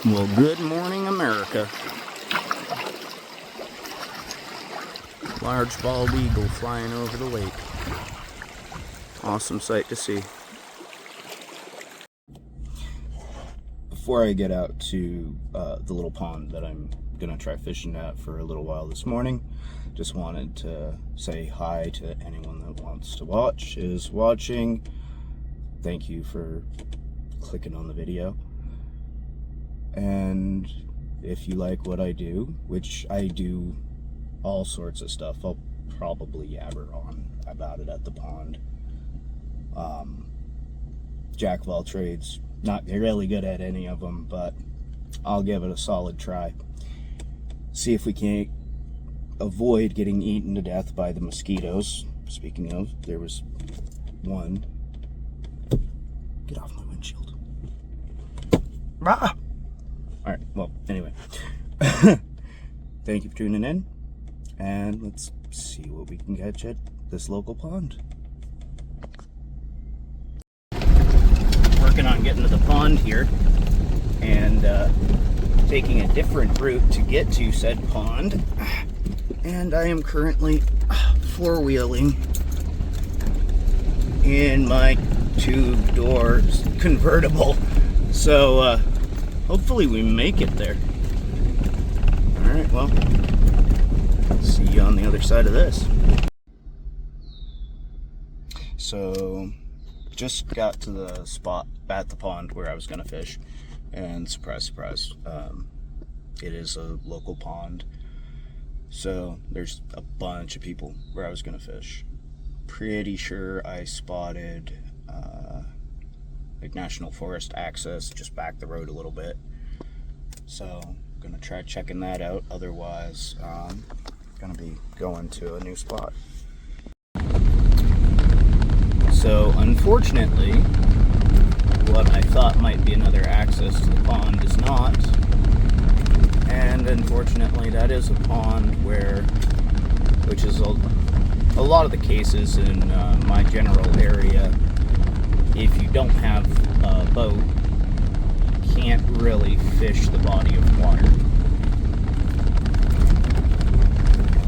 Well, good morning, America. Large bald eagle flying over the lake. Awesome sight to see. Before I get out to the little pond that I'm gonna try fishing at for a little while this morning, just wanted to say hi to anyone that wants to watch, is watching. Thank you for clicking on the video. And if you like what I do, which I do all sorts of stuff, I'll probably yabber on about it at the pond. Jack of all trades, not really good at any of them, but I'll give it a solid try. See if we can't avoid getting eaten to death by the mosquitoes. Speaking of, there was one. Get off my windshield. Ah! Alright, well, anyway. Thank you for tuning in, and let's see what we can catch at this local pond. Working on getting to the pond here, and taking a different route to get to said pond. And I am currently four-wheeling in my two-door convertible. So, hopefully we make it there. Alright, well, see you on the other side of this. So, just got to the spot at the pond where I was going to fish, and surprise, surprise, it is a local pond. So, there's a bunch of people where I was going to fish. Pretty sure I spotted like National Forest access just back the road a little bit. So I'm gonna try checking that out. Otherwise, gonna be going to a new spot. So unfortunately, what I thought might be another access to the pond is not. And unfortunately, that is a pond which is a lot of the cases in my general area, if you don't have a boat, you can't really fish the body of water.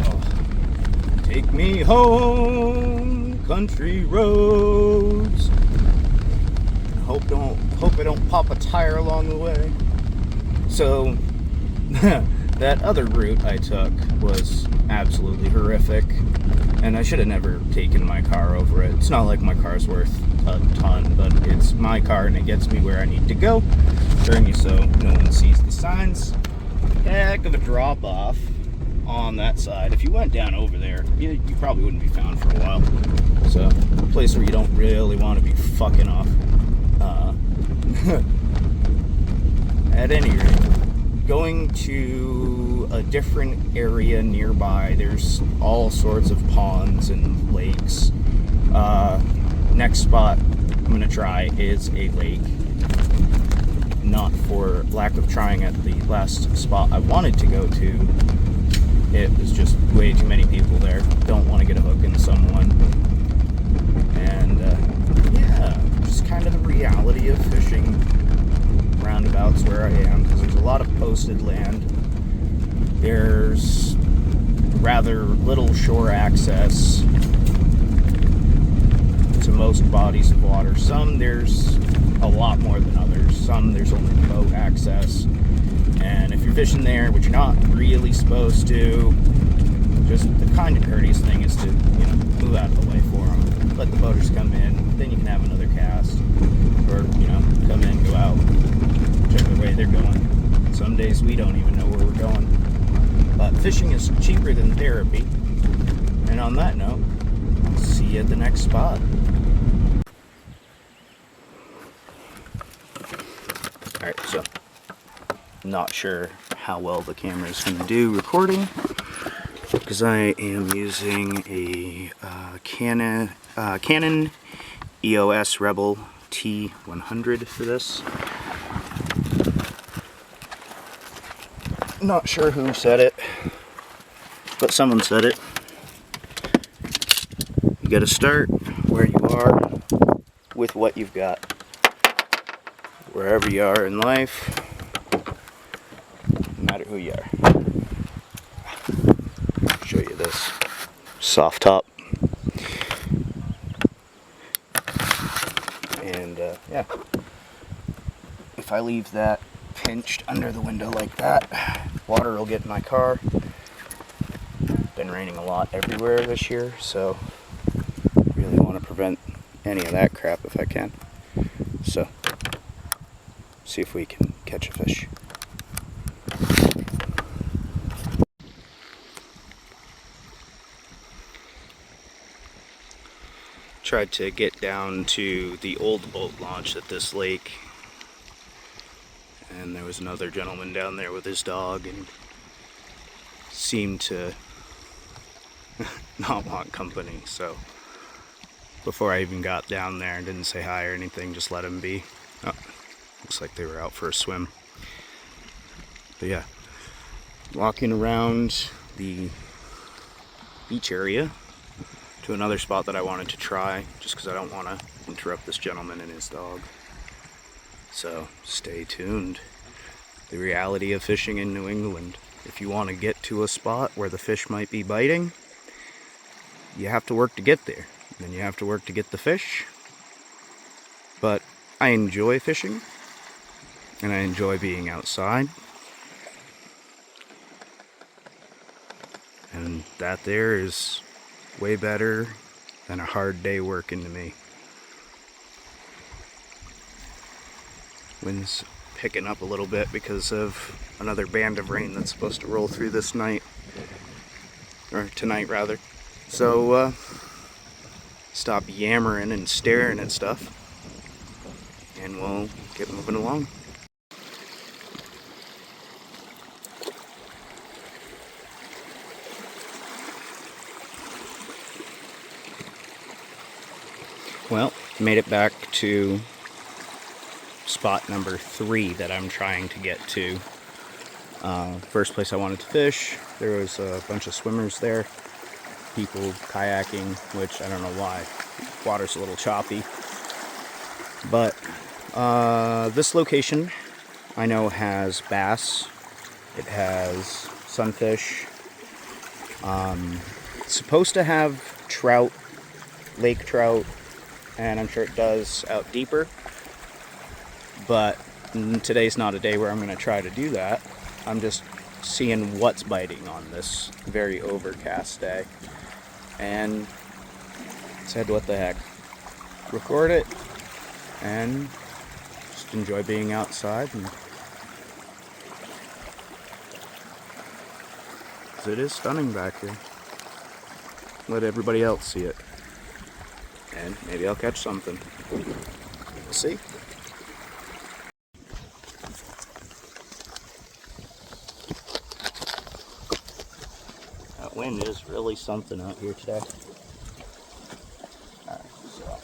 Oh, take me home, country roads. Hope I don't pop a tire along the way. So that other route I took was absolutely horrific, and I should have never taken my car over it. It's not like my car's worth a ton, but it's my car and it gets me where I need to go. Turn you so no one sees the signs. Heck of a drop off on that side. If you went down over there, you probably wouldn't be found for a while. So, a place where you don't really want to be fucking off. At any rate, going to a different area nearby, there's all sorts of ponds and lakes. Next spot I'm going to try is a lake. Not for lack of trying at the last spot I wanted to go to. It was just way too many people there. Don't want to get a hook in someone. And yeah, just kind of the reality of fishing roundabouts where I am, because there's a lot of posted land. There's rather little shore access to most bodies of water. Some there's a lot more than others. Some there's only boat access. And if you're fishing there, which you're not really supposed to, just the kind of courteous thing is to, move out of the way for them. Let the boaters come in, then you can have another cast. Or, come in, go out, whichever way they're going. Some days we don't even know where we're going. But fishing is cheaper than therapy. And on that note, I'll see you at the next spot. Alright, so not sure how well the camera is going to do recording, because I am using a Canon EOS Rebel T100 for this. Not sure who said it, but someone said it. You gotta start where you are with what you've got. Wherever you are in life, Oh yeah. Show you this soft top. And yeah, if I leave that pinched under the window like that, water will get in my car. Been raining a lot everywhere this year, so really want to prevent any of that crap if I can. So, see if we can catch a fish. Tried to get down to the old boat launch at this lake, and there was another gentleman down there with his dog and seemed to not want company, so before I even got down there and didn't say hi or anything, just let him be. Oh, looks like they were out for a swim. But yeah, walking around the beach area to another spot that I wanted to try, just because I don't want to interrupt this gentleman and his dog. So stay tuned. The reality of fishing in New England. If you want to get to a spot where the fish might be biting, you have to work to get there. Then you have to work to get the fish. But I enjoy fishing, and I enjoy being outside. And that there is way better than a hard day working to me. Wind's picking up a little bit because of another band of rain that's supposed to roll through this night. Or tonight, rather. So, stop yammering and staring at stuff, and we'll get moving along. Well, made it back to spot number 3 that I'm trying to get to. First place I wanted to fish, there was a bunch of swimmers there, people kayaking, which I don't know why. Water's a little choppy. But this location I know has bass, it has sunfish, it's supposed to have trout, lake trout, and I'm sure it does out deeper, but today's not a day where I'm going to try to do that. I'm just seeing what's biting on this very overcast day, and said what the heck, record it and just enjoy being outside, and it is stunning back here. Let everybody else see it, and maybe I'll catch something. We'll see. That wind is really something out here today. Alright, so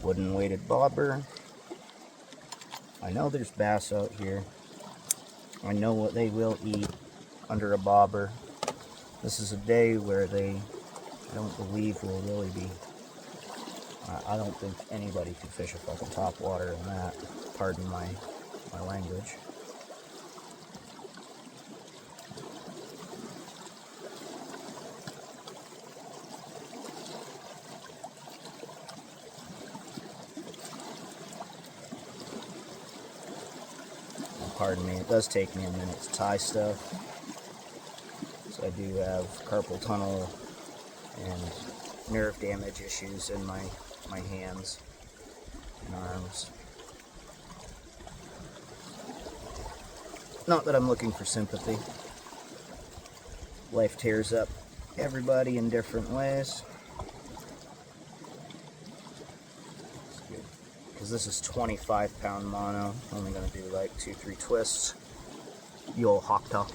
wooden weighted bobber. I know there's bass out here. I know what they will eat under a bobber. This is a day where they, I don't believe, will really be. I don't think anybody could fish a fucking top water in that. Pardon my language. Pardon me, it does take me a minute to tie stuff. So I do have carpal tunnel and nerve damage issues in my hands and arms. Not that I'm looking for sympathy. Life tears up everybody in different ways. Because this is 25-pound mono. Only going to do like 2-3 twists. Yo hakta.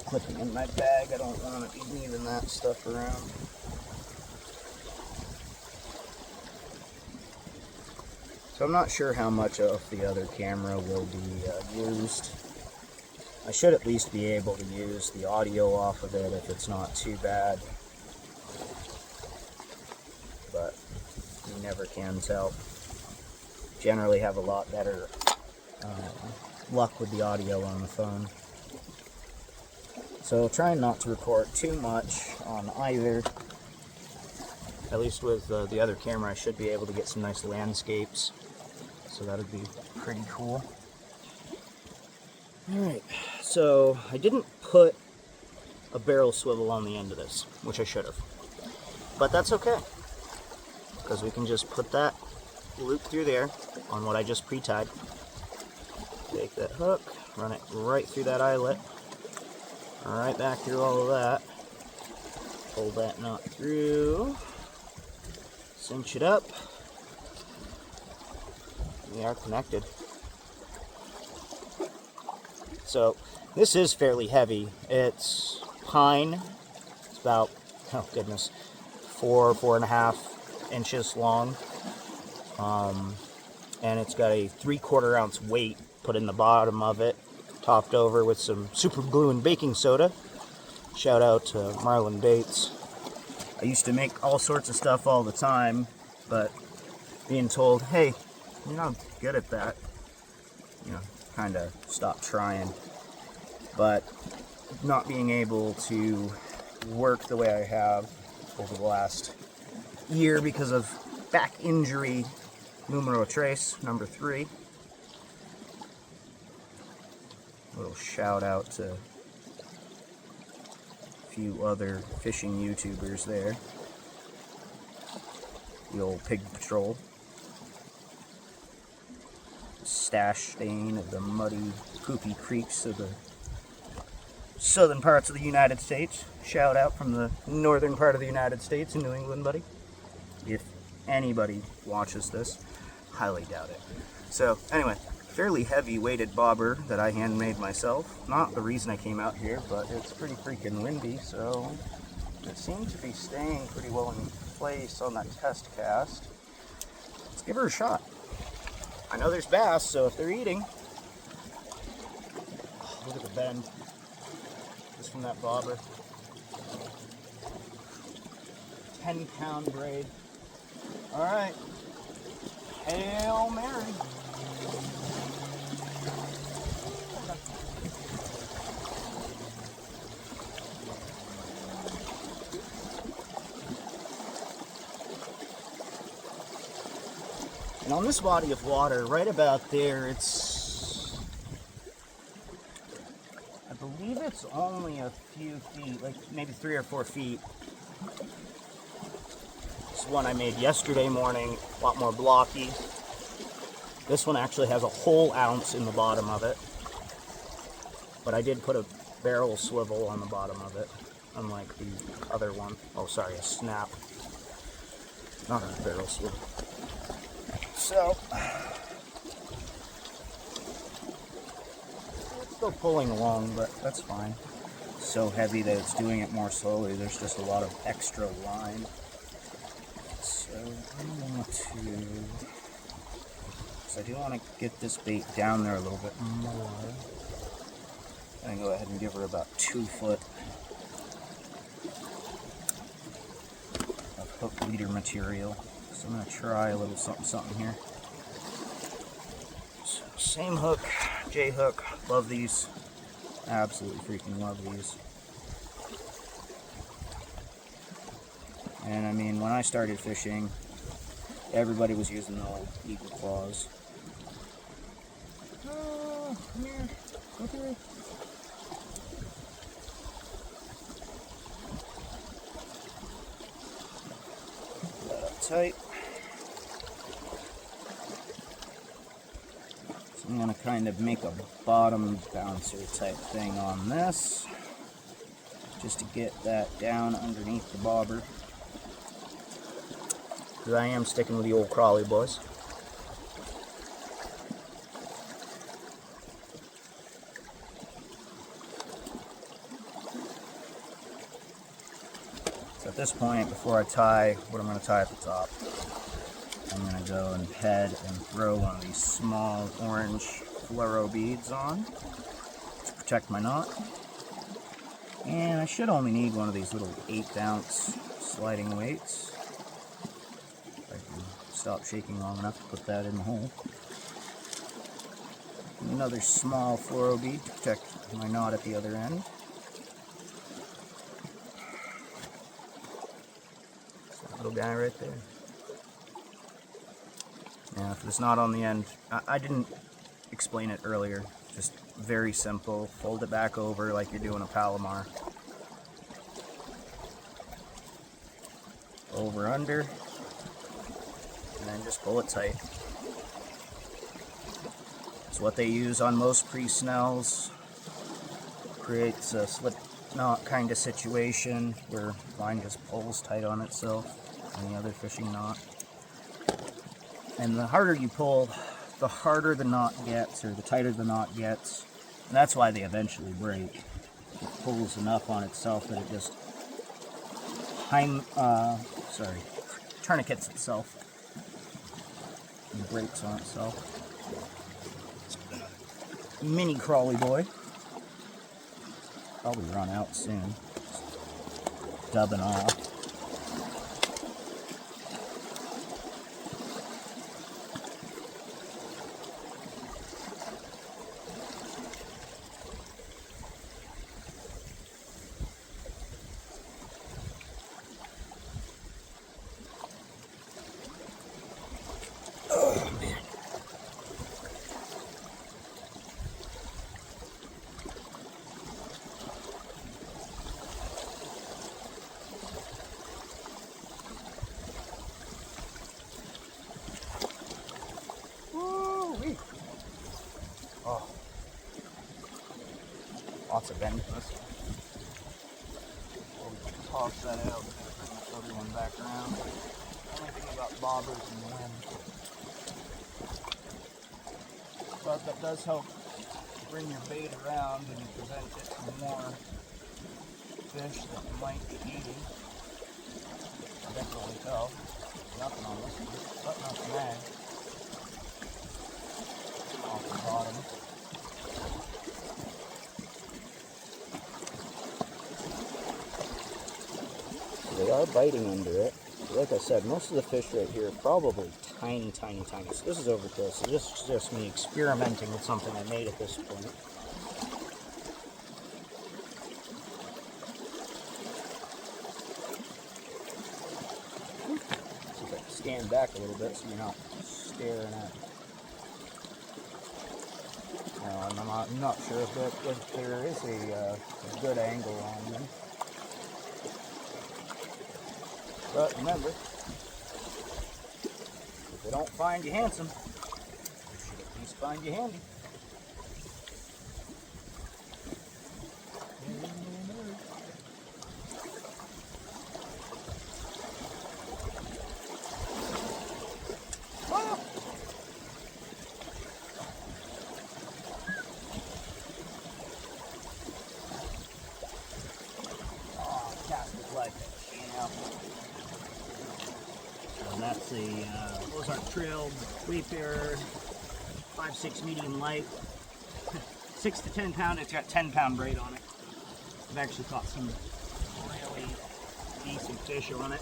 Clipping in my bag. I don't want to be leaving that stuff around. So I'm not sure how much of the other camera will be used. I should at least be able to use the audio off of it if it's not too bad. But you never can tell. Generally have a lot better luck with the audio on the phone. So trying not to record too much on either. At least with the other camera I should be able to get some nice landscapes. So that would be pretty cool. Alright, so I didn't put a barrel swivel on the end of this, which I should have. But that's okay, because we can just put that loop through there on what I just pre-tied. Take that hook, run it right through that eyelet, right back through all of that. Pull that knot through, cinch it up. We are connected. So this is fairly heavy. It's pine. It's about, oh goodness, 4.5 inches long. And it's got a 3/4 ounce weight put in the bottom of it, topped over with some super glue and baking soda. Shout out to Marlon Bates. I used to make all sorts of stuff all the time, but being told, hey, you're not good at that, you know, kind of stopped trying. But not being able to work the way I have over the last year because of back injury numero tres, number 3. A little shout out to a few other fishing YouTubers there. The old Pig Patrol. Stash stain of the muddy, poopy creeks of the southern parts of the United States. Shout out from the northern part of the United States in New England, buddy. If anybody watches this, highly doubt it. So, anyway, fairly heavy weighted bobber that I handmade myself. Not the reason I came out here, but it's pretty freaking windy, so it seemed to be staying pretty well in place on that test cast. Let's give her a shot. I know there's bass, so if they're eating, oh, look at the bend. Just from that bobber. 10-pound braid. Alright. Hail Mary. And on this body of water, right about there, it's, I believe it's only a few feet, like maybe 3 or 4 feet. This one I made yesterday morning, a lot more blocky. This one actually has a whole ounce in the bottom of it. But I did put a barrel swivel on the bottom of it, unlike the other one. Oh, sorry, a snap. Not a barrel swivel. So, it's still pulling along, but that's fine. It's so heavy that it's doing it more slowly. There's just a lot of extra line. So, I do want to get this bait down there a little bit more. I'm going to go ahead and give her about 2 foot of hook leader material. So I'm going to try a little something here. So, same hook, J hook. Love these. Absolutely freaking love these. And I mean, when I started fishing, everybody was using the old eagle claws. Oh, come here. Go through. That up tight. So I'm going to kind of make a bottom bouncer type thing on this, just to get that down underneath the bobber. Because I am sticking with the old crawly boys. So at this point, before I tie what I'm going to tie at the top, I'm going to to go and head and throw one of these small orange fluoro beads on to protect my knot. And I should only need one of these little 1/8-ounce sliding weights. If I can stop shaking long enough to put that in the hole. And another small fluoro bead to protect my knot at the other end. Little guy right there. Now, if it's not on the end, I didn't explain it earlier. Just very simple. Fold it back over like you're doing a Palomar. Over, under, and then just pull it tight. It's what they use on most pre-snells. Creates a slip knot kind of situation where line just pulls tight on itself. Any other fishing knot. And the harder you pull, the harder the knot gets, or the tighter the knot gets. And that's why they eventually break. It pulls enough on itself that it just tourniquets itself and breaks on itself. Mini crawly boy. Probably run out soon. Dubbing off. Oh, lots of bend. We'll toss that out, bring this other one back around. Only thing about bobbers and wind. But that does help bring your bait around and prevent it from more fish that you might be eating. Definitely tell. Nothing on this one, but not the mag. Off the bottom. So they are biting under it. Like I said, most of the fish right here are probably tiny, tiny, tiny. So this is overkill. So this is just me experimenting with something I made at this point. See if I can stand back a little bit so you're not staring at. I'm not sure if there is a good angle on them. But remember, if they don't find you handsome, they should at least find you handy. That's a Ozark Trail Wayfarer 5/6 medium light, 6 to 10 pound. It's got 10-pound braid on it. I've actually caught some really decent fish on it.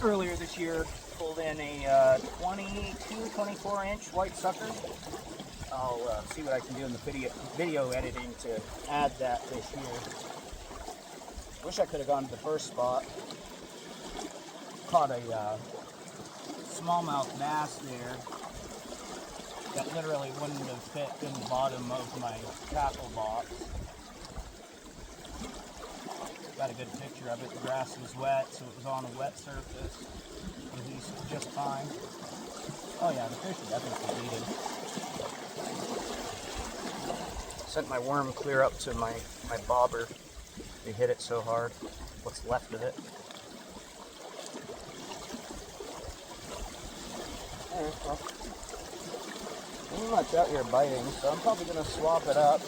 Earlier this year, pulled in a 24-inch white sucker. I'll see what I can do in the video editing to add that fish here. Wish I could have gone to the first spot. Caught a smallmouth bass there that literally wouldn't have fit in the bottom of my tackle box. Got a good picture of it. The grass was wet, so it was on a wet surface. At least just fine. Oh yeah, the fish are definitely eating. Sent my worm clear up to my bobber. They hit it so hard. What's left of it. Alright, well, pretty much out here biting, so I'm probably going to swap it up,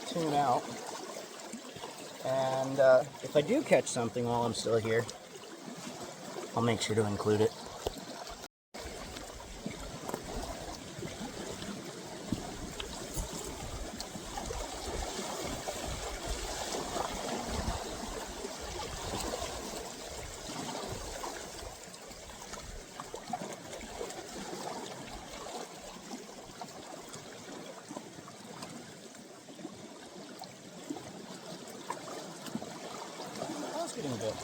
tune out, and if I do catch something while I'm still here, I'll make sure to include it. I was getting a bit.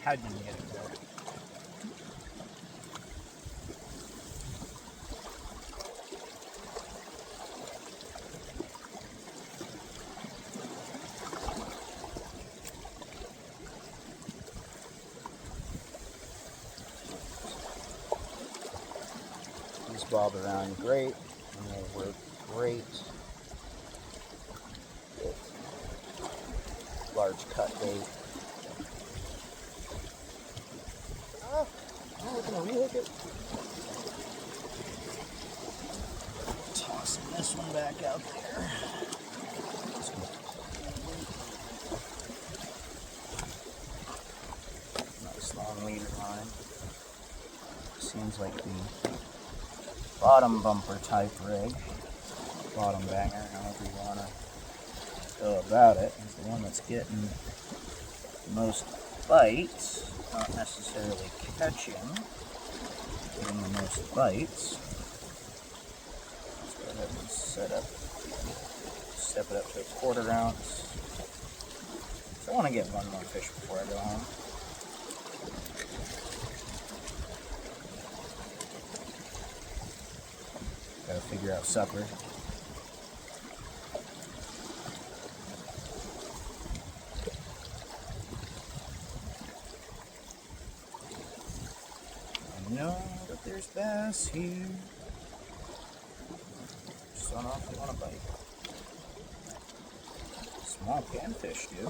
How did you get it there? These bob around great, and they work great with large cut bait. Oh, we're gonna rehook it. Tossing this one back out there. Nice long leader line. Seems like the bottom bumper type rig, bottom banger, however you wanna go about it, is the one that's getting the most bites. Not necessarily catching, getting the most bites. Let's go ahead and step it up to a 1/4 ounce. So I want to get one more fish before I go home. Gotta figure out supper. Know that there's bass here. Just don't know if they want to bite. Small panfish do.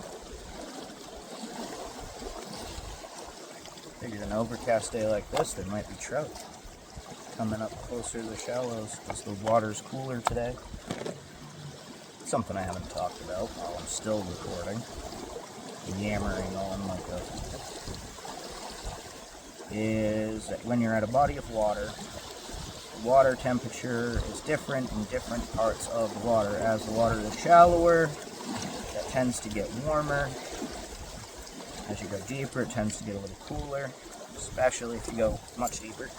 Figured an overcast day like this, there might be trout coming up closer to the shallows as the water's cooler today. Something I haven't talked about while I'm still recording. Yammering on like a is that when you're at a body of water, the water temperature is different in different parts of the water. As the water is shallower, it tends to get warmer. As you go deeper, it tends to get a little cooler, especially if you go much deeper.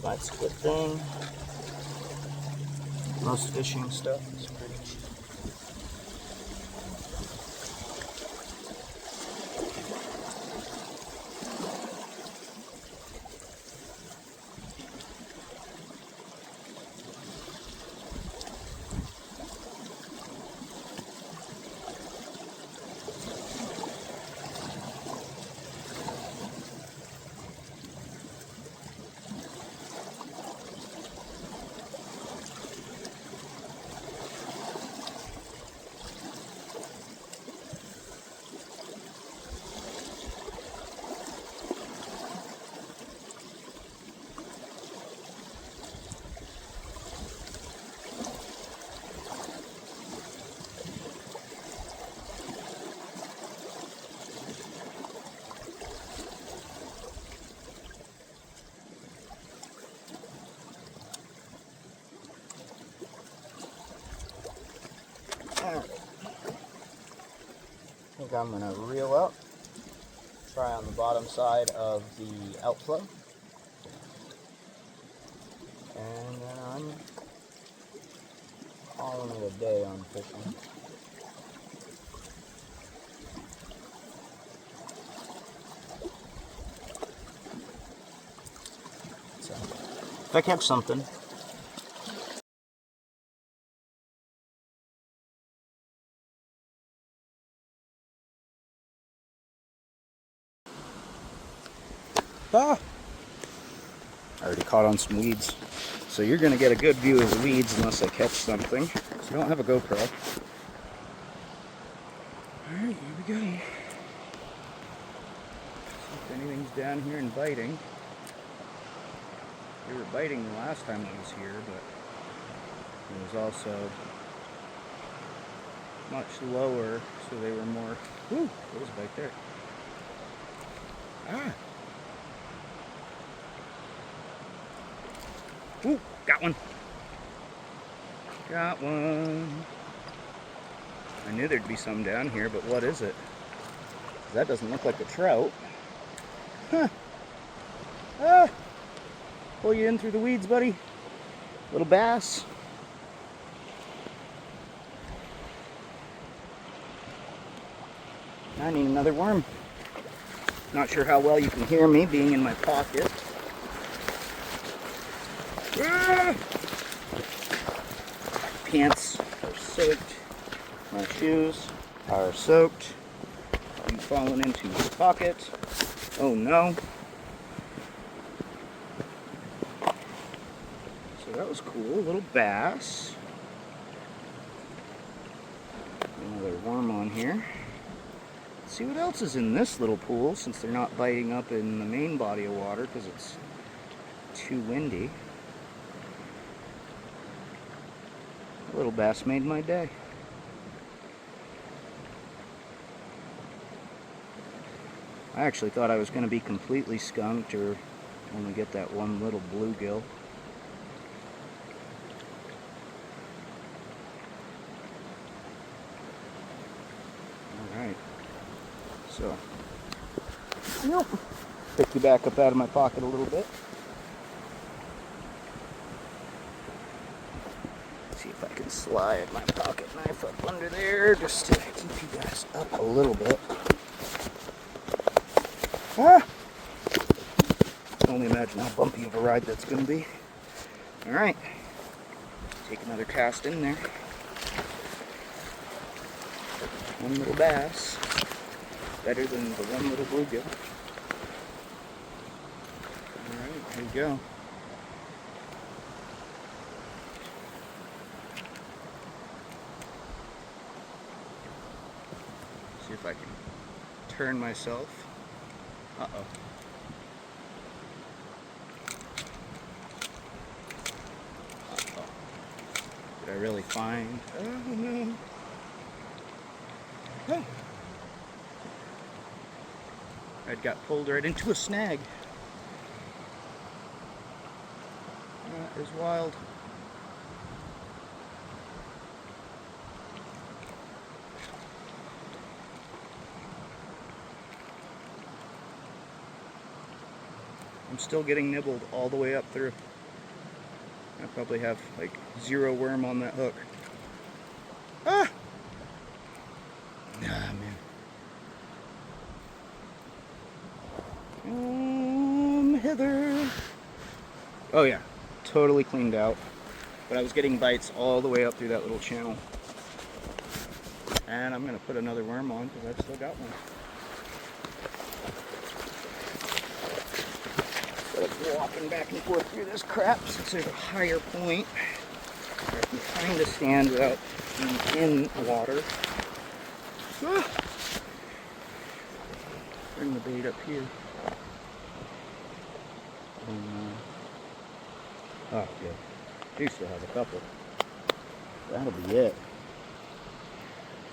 That's a good thing. Most fishing stuff is pretty cheap. Alright, I think I'm going to reel up, try on the bottom side of the outflow, and then I'm calling it a day on fishing. So, if I catch something, I already caught on some weeds. So you're going to get a good view of the weeds unless I catch something. So I don't have a GoPro. Alright, here we go. See if anything's down here and biting. They were biting the last time I was here, but it was also much lower, so they were more... Whew, there was a bite there. Ah! Ooh, got one. Got one. I knew there'd be some down here, but what is it? That doesn't look like a trout. Huh. Ah! Pull you in through the weeds, buddy. Little bass. I need another worm. Not sure how well you can hear me being in my pocket. Ah! Pants are soaked. My shoes are soaked. I'm falling into his pocket. Oh no. that was cool. A little bass. Another worm on here. Let's see what else is in this little pool, since they're not biting up in the main body of water because it's too windy. A little bass made my day. I actually thought I was going to be completely skunked or only get that one little bluegill. Alright, so pick you back up out of my pocket a little bit. See if I can slide my pocket knife up under there just to keep you guys up a little bit. Ah! I can only imagine how bumpy of a ride that's going to be. Alright, take another cast in there. One little bass, better than the one little bluegill. Alright, here we go. See if I can turn myself. Uh-oh. Uh-oh. Did I really find? Oh, no. Oh. I'd got pulled right into a snag. That is wild. I'm still getting nibbled all the way up through. I probably have like 0 worm on that hook. Ah! Ah, man. Heather. Oh yeah, totally cleaned out. But I was getting bites all the way up through that little channel. And I'm gonna put another worm on because I've still got one. Walking back and forth through this crap since there's a higher point where I can kind of stand without being in water. Ah. Bring the bait up here. And, oh, good. Do still have a couple. That'll be it.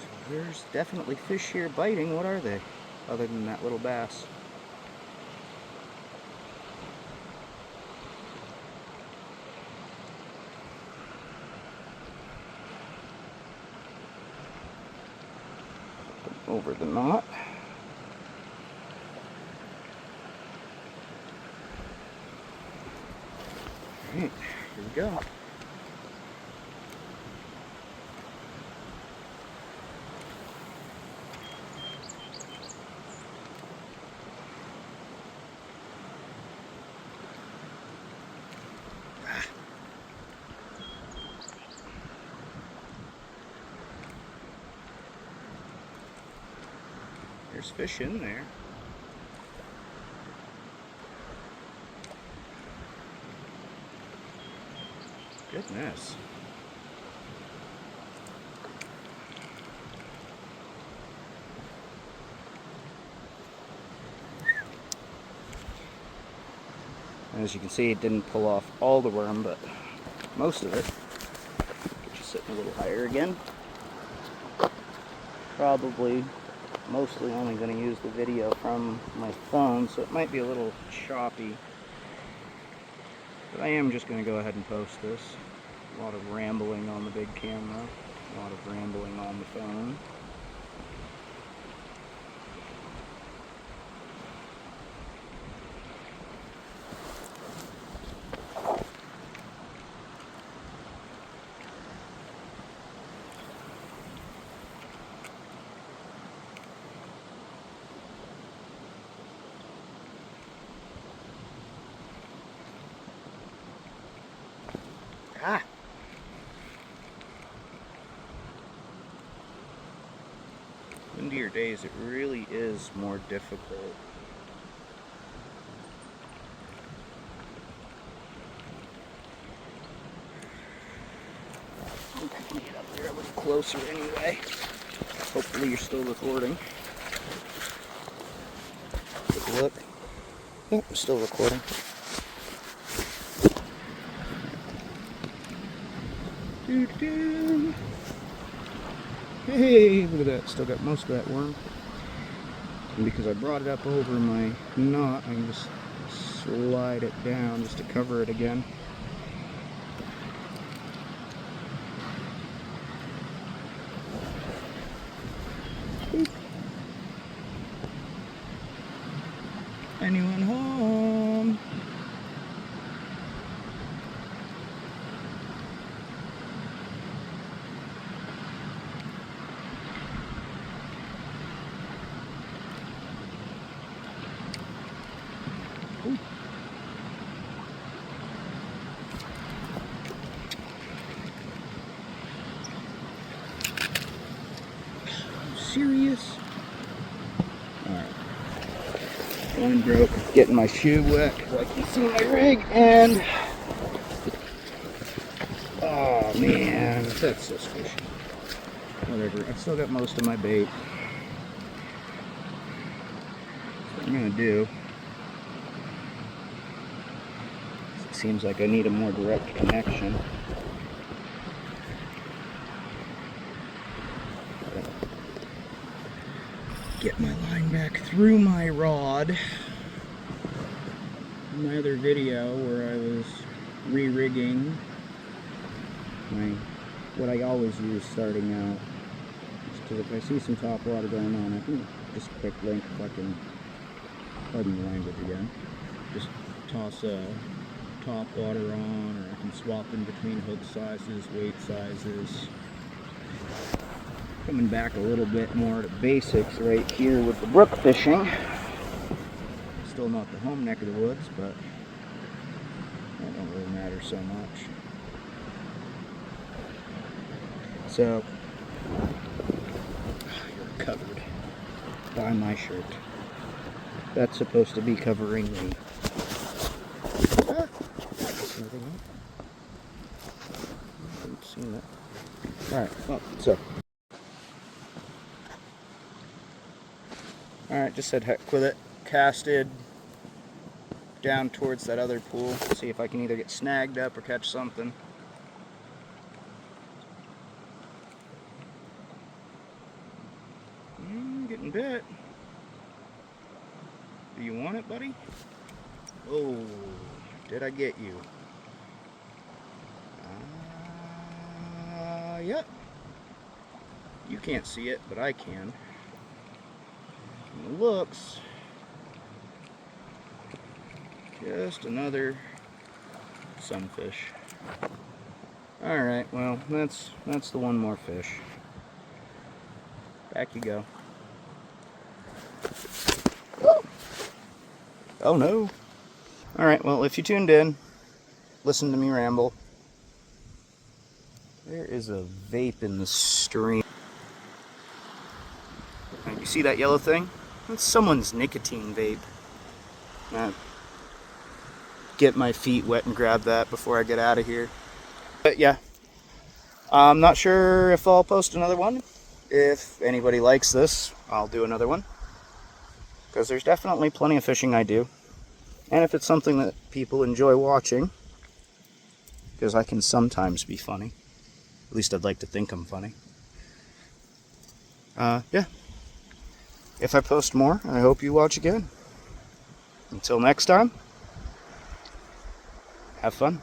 So there's definitely fish here biting. What are they? Other than that little bass. Over the knot. Alright, here we go. There's fish in there. Goodness. As you can see, it didn't pull off all the worm, but most of it. Just sitting a little higher again. Probably mostly only going to use the video from my phone, so it might be a little choppy. But I am just going to go ahead and post this. A lot of rambling on the big camera, a lot of rambling on the phone. Ah! Windier days, it really is more difficult. closer anyway. Hopefully you're still recording. Take a look. Yep, I'm still recording. Doo-doo. Hey, look at that. Still got most of that worm. And because I brought it up over my knot, I can just slide it down just to cover it again. Anyone home? Ooh. I'm serious? Alright. One broke, getting my shoe wet because I can see my rig, and oh man, that's so squishy. Whatever, I've still got most of my bait. What I'm gonna do, it seems like I need a more direct connection. Get my line back through my rod. In my other video where I was re-rigging what I always use starting out, because if I see some top water going on, I can just quick link if I can, pardon the language again, just toss a top water on, or I can swap in between hook sizes, weight sizes. Coming back a little bit more to basics right here with the brook fishing. Still not the home neck of the woods, but that don't really matter so much. So, you're covered by my shirt. That's supposed to be covering me. Ah, anything else? I haven't seen that. Alright, well, so. Alright, just said heck with it. Casted down towards that other pool. See if I can either get snagged up or catch something. Getting bit. Do you want it, buddy? Oh, did I get you? Yep. You can't see it, but I can. And it looks just another sunfish. Alright, well, that's the one more fish. Back you go. Oh no. Alright, well, if you tuned in, listen to me ramble. There is a vape in the stream. You see that yellow thing? That's someone's nicotine vape. Get my feet wet and grab that before I get out of here. But yeah, I'm not sure if I'll post another one. If anybody likes this, I'll do another one. Because there's definitely plenty of fishing I do. And if it's something that people enjoy watching, because I can sometimes be funny. At least I'd like to think I'm funny. Yeah. If I post more, I hope you watch again. Until next time, have fun.